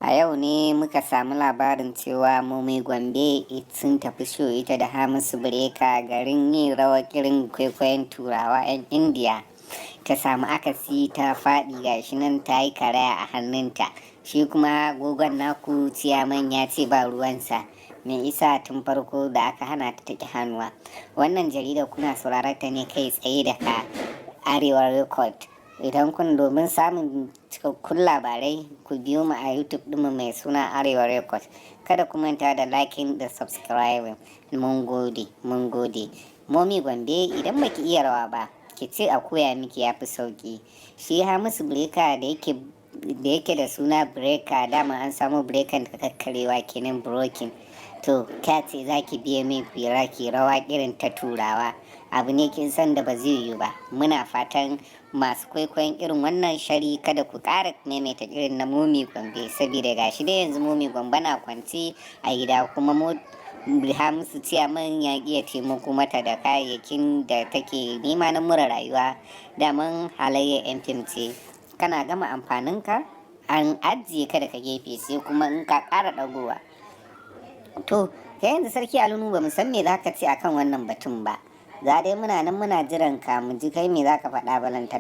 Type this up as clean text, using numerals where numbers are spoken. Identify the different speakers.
Speaker 1: A yau ne muka samu labarin cewa Mummy Gombe sun tafi show ita da Hamisu Breaker garin yin rawar irin kwaikwayon Turawa 'yan Indiya. Ta samu akasi ta faɗi gashi nan ta yi karaya a hannunta. Shi kuma gogon naku ciyaman ya ce ba ruwansa. Me isa tun farko da aka hana ta take hannuwa. Wannan jarida kuna sauraron ta ne kai tsaye daga Arewa Record. Idan kun domin samun cikakkun labarai ku biyo mu a YouTube ɗinmu mai suna Arewa Record. Kada ku manta da liking da subscribing. Mun gode. Mummy Gombe idan baki iya rawa ba, ki ce a koya miki yafi sauki. Shi Hamisu Breaker da yake da suna Breaker, dama an samu breaker da kakkarewa kenan broken. To, kya ce za ki biye mai ki rawa irin ta Turawa. Abu ne kin san da ba zai yiwu ba. Muna fatan masu kwaikwayon irin wannan shari kada ku ƙara maimaita irin na Mummy Gombe, saboda gashi da yanzu Mummy Gombe na kwance a gida kuma Hamisu ciyaman ya iya taimako mata da kayayyakin da take nema na mura rayuwa. Daman halayyar yan fim ce, kana gama amfaninka an ajiye ka daga gefe sai kuma in ka ƙara ɗagowa. To, kai yanzu Sarki Alunu ba mu san me za ka ce akan wannan batun ba. Za dai muna nan muna jiran ka mu ji kai me za ka faɗa balanta